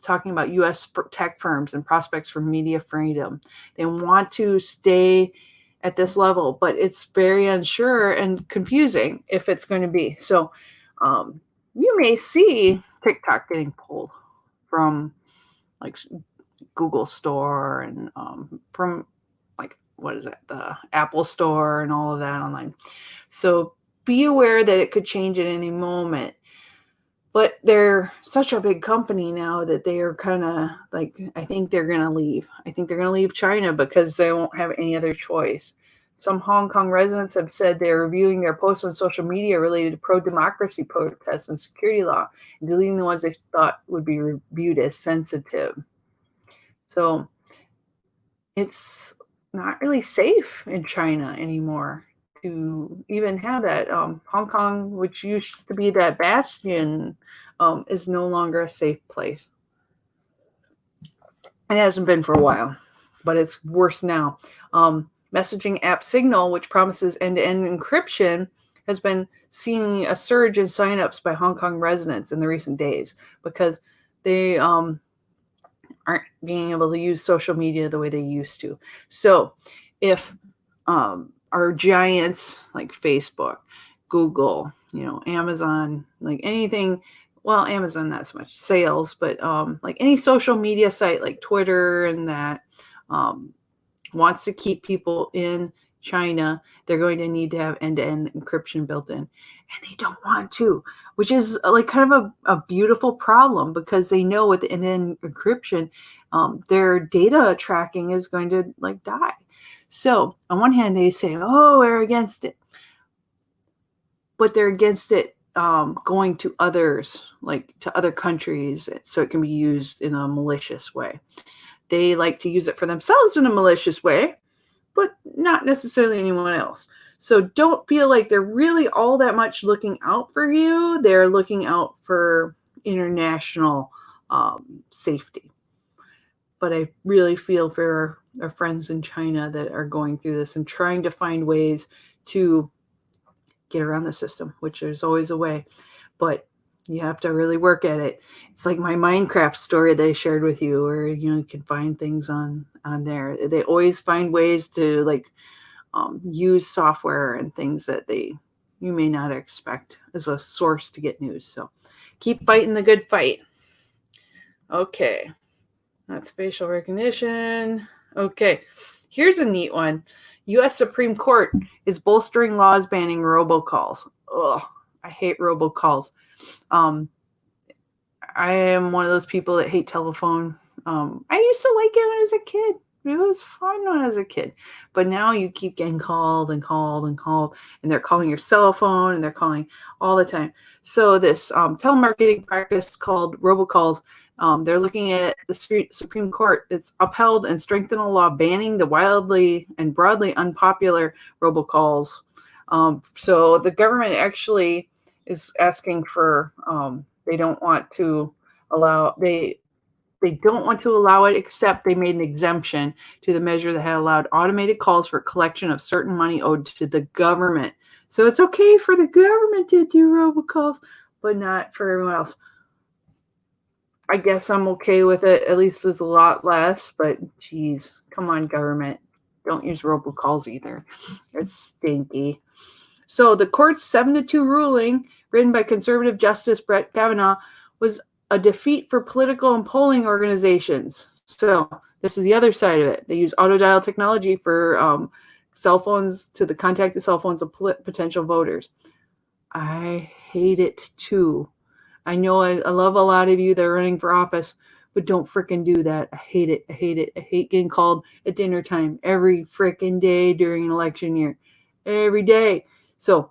A: talking about U.S. tech firms and prospects for media freedom. They want to stay at this level, but it's very unsure and confusing if it's going to be. So you may see TikTok getting pulled from like Google Store and from the Apple Store and all of that online. So be aware that it could change at any moment. But they're such a big company now that they are kind of like, I think they're going to leave. I think they're going to leave China because they won't have any other choice. Some Hong Kong residents have said they're reviewing their posts on social media related to pro-democracy protests and security law, and deleting the ones they thought would be viewed as sensitive. So it's not really safe in China anymore to even have that. Hong Kong, which used to be that bastion, is no longer a safe place. It hasn't been for a while, but it's worse now. Messaging app Signal, which promises end-to-end encryption, has been seeing a surge in signups by Hong Kong residents in the recent days because they aren't being able to use social media the way they used to. So if our giants like Facebook, Google, Amazon, like anything, well, Amazon not so much sales, but like any social media site like Twitter and that wants to keep people in China, they're going to need to have end-to-end encryption built in. And they don't want to, which is like kind of a beautiful problem because they know with end-to-end encryption, their data tracking is going to like die. So on one hand, they say, oh, we're against it. But they're against it going to others, like to other countries, so it can be used in a malicious way. They like to use it for themselves in a malicious way, but not necessarily anyone else. So don't feel like they're really all that much looking out for you. They're looking out for international safety. But I really feel for our friends in China that are going through this and trying to find ways to get around the system, which there's always a way. But you have to really work at it. It's like my Minecraft story that I shared with you, where you can find things on there. They always find ways to like use software and things that you may not expect as a source to get news. So keep fighting the good fight. Okay, that's facial recognition. Okay, here's a neat one. U.S. Supreme Court is bolstering laws banning robocalls. Ugh, I hate robocalls. I am one of those people that hate telephone. I used to like it when I was a kid. It was fun when I was a kid. But now you keep getting called and called and called, and they're calling your cell phone and they're calling all the time. So this telemarketing practice called robocalls, they're looking at the Supreme Court. It's upheld and strengthened a law banning the wildly and broadly unpopular robocalls. So the government actually is asking for, they don't want to allow, they don't want to allow it, except they made an exemption to the measure that had allowed automated calls for collection of certain money owed to the government. So it's okay for the government to do robocalls, but not for everyone else. I guess I'm okay with it. At least it's a lot less, but geez, come on, government. Don't use robocalls either. It's stinky. So the court's 7-2 ruling, written by conservative Justice Brett Kavanaugh, was a defeat for political and polling organizations. So this is the other side of it. They use auto dial technology for cell phones to contact the cell phones of potential voters. I hate it too. I know I love a lot of you that are running for office, but don't fricking do that. I hate it. I hate it. I hate getting called at dinner time every fricking day during an election year. Every day. So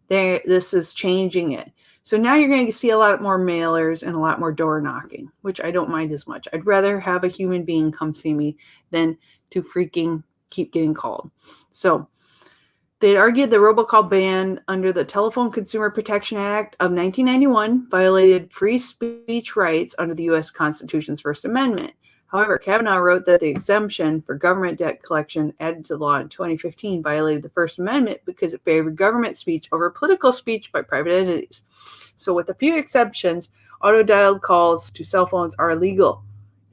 A: this is changing it. So now you're going to see a lot more mailers and a lot more door knocking, which I don't mind as much. I'd rather have a human being come see me than to freaking keep getting called. So they argued the robocall ban under the Telephone Consumer Protection Act of 1991 violated free speech rights under the U.S. Constitution's First Amendment. However, Kavanaugh wrote that the exemption for government debt collection added to the law in 2015 violated the First Amendment because it favored government speech over political speech by private entities. So with a few exceptions, auto-dialed calls to cell phones are illegal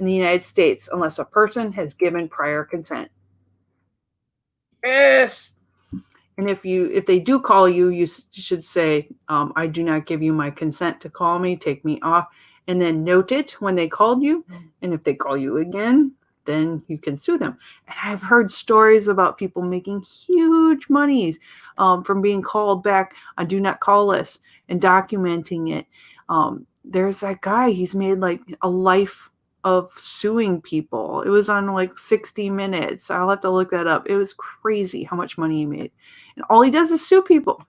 A: in the United States unless a person has given prior consent. Yes! And if they do call you, you should say, I do not give you my consent to call me, take me off, and then note it when they called you. And if they call you again, then you can sue them. And I've heard stories about people making huge monies from being called back on do not call lists and documenting it. There's that guy, he's made like a life of suing people. It was on like 60 Minutes. I'll have to look that up. It was crazy how much money he made. And all he does is sue people.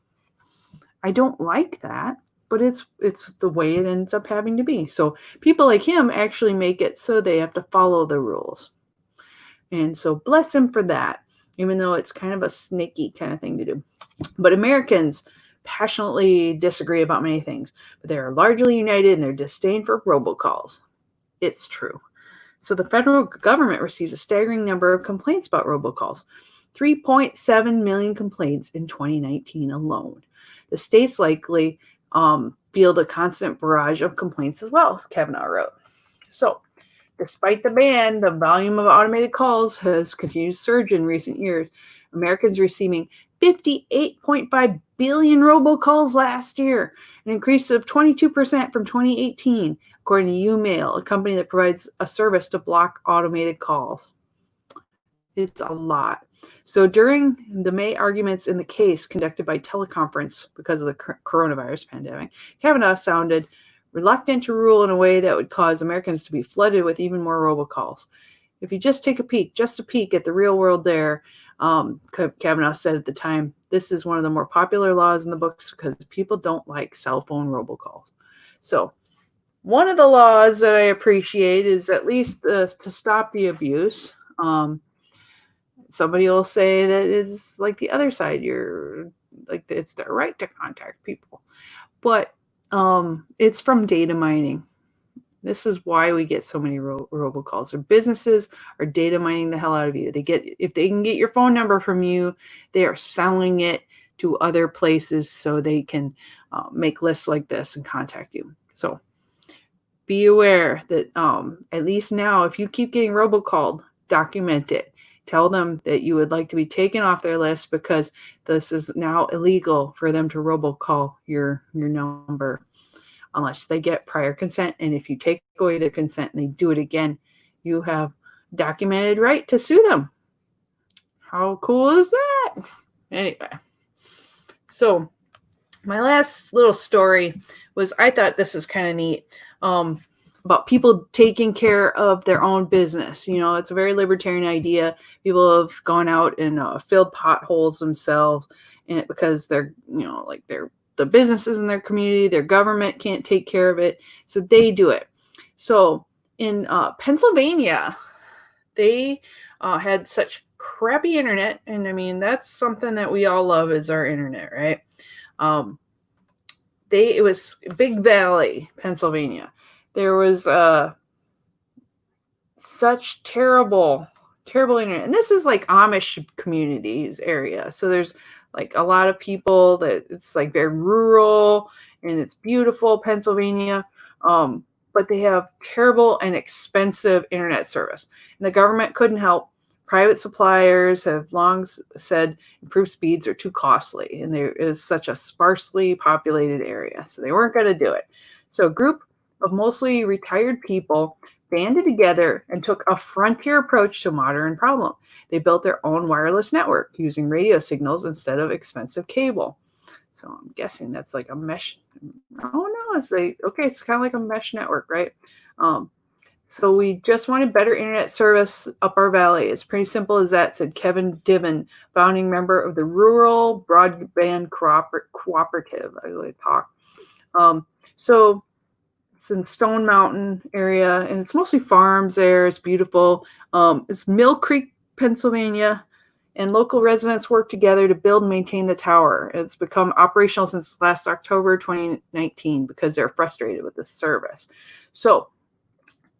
A: I don't like that, but it's the way it ends up having to be. So people like him actually make it so they have to follow the rules. And so bless him for that, even though it's kind of a sneaky kind of thing to do. But Americans passionately disagree about many things, but they are largely united in their disdain for robocalls. It's true. So the federal government receives a staggering number of complaints about robocalls. 3.7 million complaints in 2019 alone. The states likely field a constant barrage of complaints as well, as Kavanaugh wrote. So, despite the ban, the volume of automated calls has continued to surge in recent years. Americans receiving 58.5 billion robocalls last year, an increase of 22% from 2018, according to YouMail, a company that provides a service to block automated calls. It's a lot. So during the May arguments in the case conducted by teleconference because of the coronavirus pandemic, Kavanaugh sounded reluctant to rule in a way that would cause Americans to be flooded with even more robocalls. If you just take a peek at the real world there, Kavanaugh said at the time, this is one of the more popular laws in the books because people don't like cell phone robocalls. So one of the laws that I appreciate is at least to stop the abuse. Somebody will say that it's like the other side. You're like, it's their right to contact people. But it's from data mining. This is why we get so many robocalls. Or businesses are data mining the hell out of you. If they can get your phone number from you, they are selling it to other places so they can make lists like this and contact you. So be aware that at least now, if you keep getting robocalled, document it. Tell them that you would like to be taken off their list because this is now illegal for them to robocall your number unless they get prior consent. And if you take away their consent and they do it again, you have documented right to sue them. How cool is that? Anyway, so my last little story was, I thought this was kind of neat. about people taking care of their own business. You know, it's a very libertarian idea. People have gone out and filled potholes themselves, and because they're, you know, like they're the businesses in their community, their government can't take care of it, so they do it. So in Pennsylvania, they had such crappy internet, and I mean that's something that we all love is our internet, right? It was Big Valley, Pennsylvania. There was such terrible internet, and this is like Amish communities area. So there's like a lot of people that it's like very rural and it's beautiful Pennsylvania, but they have terrible and expensive internet service, and the government couldn't help. Private suppliers have long said improved speeds are too costly, and there is such a sparsely populated area, so they weren't going to do it. So a group of mostly retired people banded together and took a frontier approach to a modern problem. They built their own wireless network using radio signals instead of expensive cable. So I'm guessing that's like a mesh. Oh no, it's like, okay, it's kind of like a mesh network, right? So we just wanted better internet service up our valley. It's pretty simple as that, said Kevin Divin, founding member of the Rural Broadband Cooperative. I really talk. So it's in Stone Mountain area, and it's mostly farms there. It's beautiful. It's Mill Creek, Pennsylvania, and local residents work together to build and maintain the tower. It's become operational since last October 2019 because they're frustrated with the service. So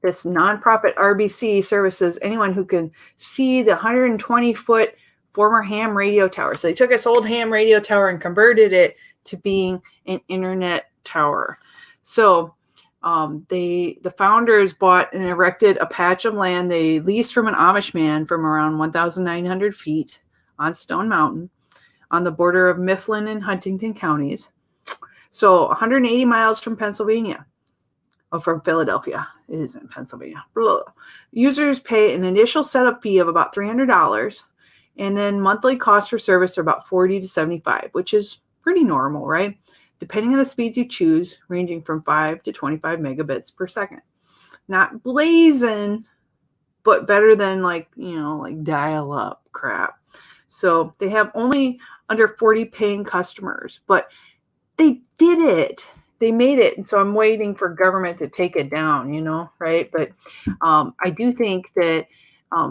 A: this nonprofit RBC services anyone who can see the 120-foot former ham radio tower. So they took this old ham radio tower and converted it to being an internet tower. So the founders bought and erected a patch of land they leased from an Amish man from around 1,900 feet on Stone Mountain on the border of Mifflin and Huntington counties. So 180 miles from Pennsylvania. From Philadelphia. It is in Pennsylvania. Blah. Users pay an initial setup fee of about $300, and then monthly costs for service are about $40 to $75, which is pretty normal, right? Depending on the speeds you choose, ranging from 5 to 25 megabits per second. Not blazing, but better than like dial-up crap. So they have only under 40 paying customers, but they did it. They made it, and so I'm waiting for government to take it down, right? But I do think that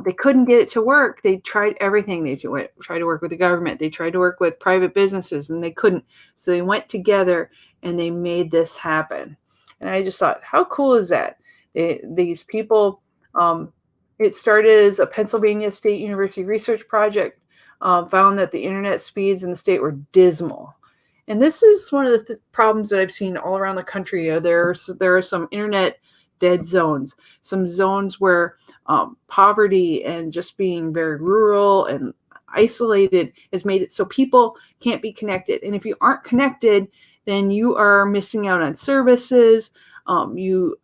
A: they couldn't get it to work. They tried everything. They tried to work with the government. They tried to work with private businesses, and they couldn't. So they went together, and they made this happen. And I just thought, how cool is that? These people, it started as a Pennsylvania State University research project, found that the internet speeds in the state were dismal. And this is one of the problems that I've seen all around the country. There are some internet dead zones, some zones where poverty and just being very rural and isolated has made it so people can't be connected. And if you aren't connected, then you are missing out on services. You're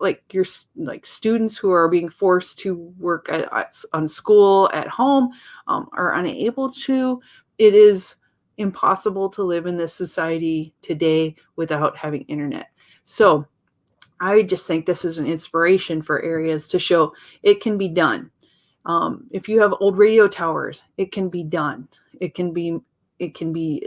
A: like students who are being forced to work on school at home are unable to. It is impossible to live in this society today without having internet. So I just think this is an inspiration for areas to show it can be done. If you have old radio towers, it can be done. It can be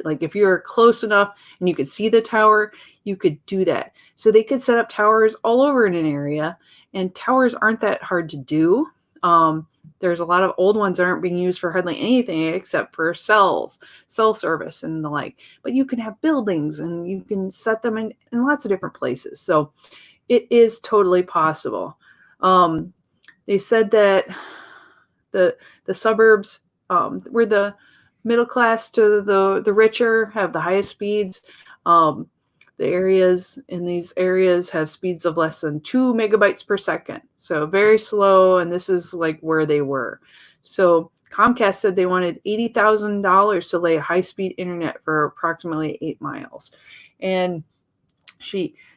A: like if you're close enough and you could see the tower, you could do that. So they could set up towers all over in an area, and towers aren't that hard to do. There's a lot of old ones that aren't being used for hardly anything except for cell service and the like. But you can have buildings and you can set them in lots of different places. So it is totally possible. They said that the suburbs, where the middle class to the richer have the highest speeds. The areas in these areas have speeds of less than 2 megabytes per second. So very slow, and this is like where they were. So Comcast said they wanted $80,000 to lay a high-speed internet for approximately 8 miles. And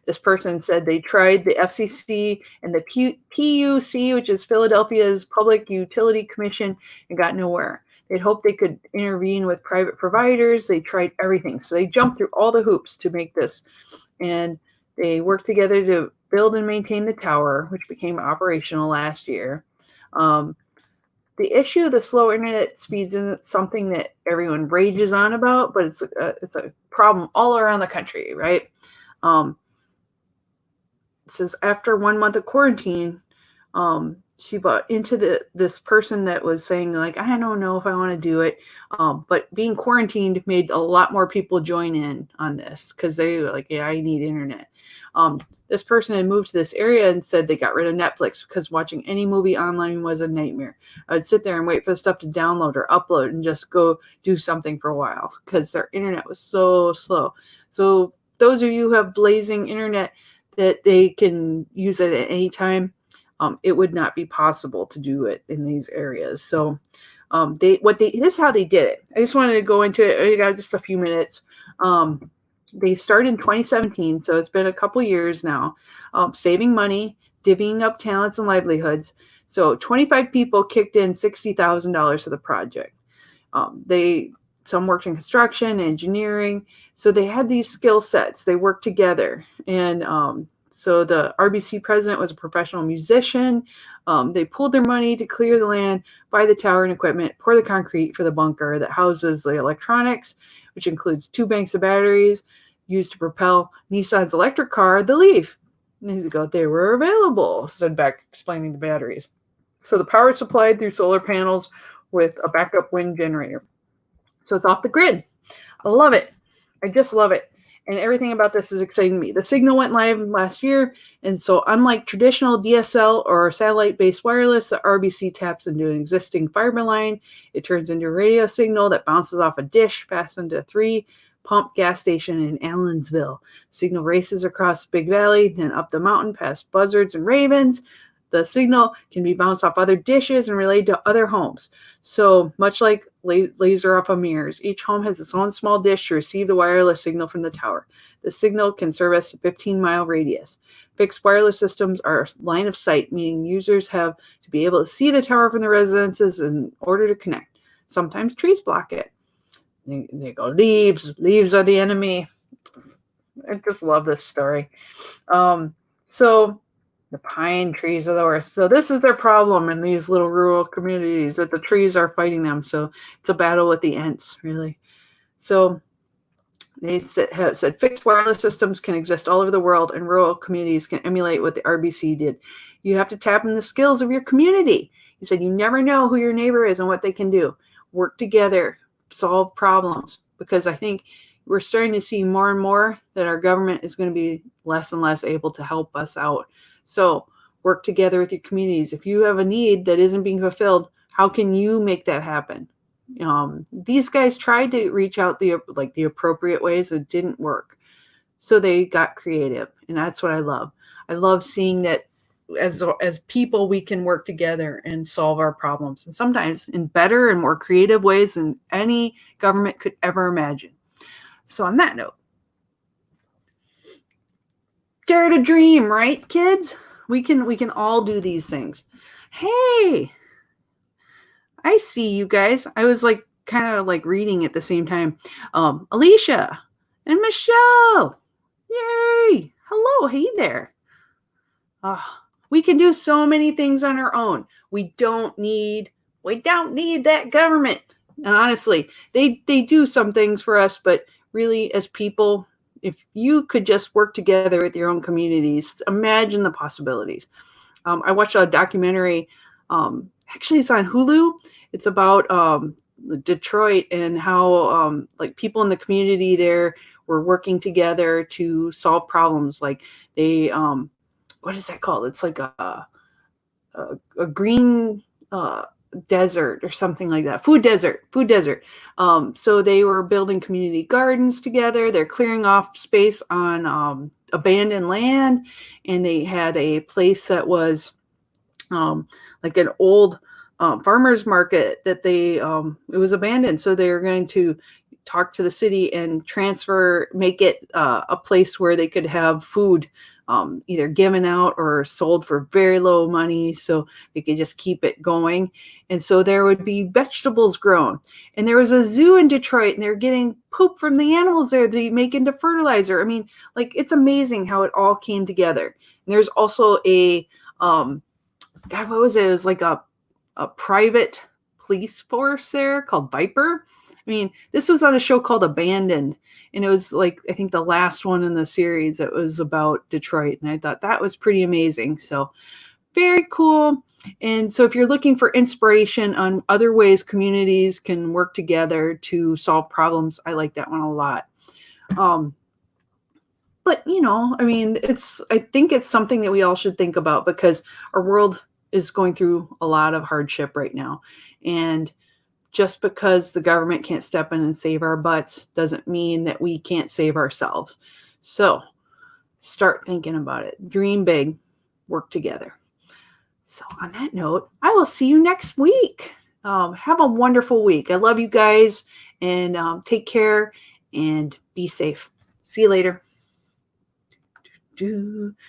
A: this person said they tried the FCC and the PUC, which is Philadelphia's Public Utility Commission, and got nowhere. They'd hoped they could intervene with private providers. They tried everything. So they jumped through all the hoops to make this. And they worked together to build and maintain the tower, which became operational last year. Um, the issue of the slow internet speeds isn't something that everyone rages on about, but it's a problem all around the country, right? Um, it says after 1 month of quarantine, she bought into this person that was saying like, I don't know if I want to do it, but being quarantined made a lot more people join in on this because they were like, yeah, I need internet. This person had moved to this area and said they got rid of Netflix because watching any movie online was a nightmare. I would sit there and wait for the stuff to download or upload and just go do something for a while because their internet was so slow. So those of you who have blazing internet that they can use it at any time, it would not be possible to do it in these areas. So this is how they did it. I just wanted to go into it. I got just a few minutes. They started in 2017, so it's been a couple years now, saving money, divvying up talents and livelihoods. So 25 people kicked in $60,000 to the project. Some worked in construction, engineering, so they had these skill sets. They worked together, and so the RBC president was a professional musician. They pooled their money to clear the land, buy the tower and equipment, pour the concrete for the bunker that houses the electronics, which includes 2 banks of batteries used to propel Nissan's electric car, the Leaf. They were available, said Beck, explaining the batteries. So the power is supplied through solar panels with a backup wind generator. So it's off the grid. I love it. I just love it. And everything about this is exciting to me. The signal went live last year, and so unlike traditional DSL or satellite-based wireless, the RBC taps into an existing fiber line. It turns into a radio signal that bounces off a dish fastened to a 3-pump gas station in Allensville. Signal races across Big Valley, then up the mountain past buzzards and ravens. The signal can be bounced off other dishes and relayed to other homes. So much like laser off of mirrors, each home has its own small dish to receive the wireless signal from the tower. The signal can service a 15-mile radius. Fixed wireless systems are line of sight, meaning users have to be able to see the tower from their residences in order to connect. Sometimes trees block it. They go, leaves are the enemy. I just love this story. So the pine trees are the worst. So this is their problem in these little rural communities, that the trees are fighting them. So it's a battle with the ants, really. So they said fixed wireless systems can exist all over the world, and rural communities can emulate what the RBC did. You have to tap into the skills of your community. He said you never know who your neighbor is and what they can do. Work together, solve problems, because I think we're starting to see more and more that our government is going to be less and less able to help us out. So work together with your communities. If you have a need that isn't being fulfilled, how can you make that happen? These guys tried to reach out the appropriate ways. It didn't work. So they got creative, and that's what I love. I love seeing that as people, we can work together and solve our problems, and sometimes in better and more creative ways than any government could ever imagine. So on that note, dare to dream, right, kids? We can all do these things. Hey, I see you guys. I was kind of reading at the same time. Alicia and Michelle. Yay. Hello. Hey there. We can do so many things on our own. We don't need that government. And honestly, they do some things for us, but really as people, if you could just work together with your own communities, imagine the possibilities. I watched a documentary. Actually, it's on Hulu. It's about Detroit and how people in the community there were working together to solve problems. Like they, what is that called? It's like a green desert or something like that. Food desert. So they were building community gardens together. They're clearing off space on abandoned land, and they had a place that was like an old farmer's market that it was abandoned. So they were going to talk to the city and make it a place where they could have food either given out or sold for very low money, so they could just keep it going. And so there would be vegetables grown. And there was a zoo in Detroit, and they're getting poop from the animals there they make into fertilizer. I mean, it's amazing how it all came together. And there's also a God, what was it? It was like a private police force there called Viper. I mean, this was on a show called Abandoned, and it was like, I think the last one in the series that was about Detroit, and I thought that was pretty amazing. So very cool. And so if you're looking for inspiration on other ways communities can work together to solve problems, I like that one a lot. But I mean, I think it's something that we all should think about, because our world is going through a lot of hardship right now. And just because the government can't step in and save our butts doesn't mean that we can't save ourselves. So start thinking about it. Dream big, work together. So on that note, I will see you next week. Have a wonderful week. I love you guys, and take care and be safe. See you later.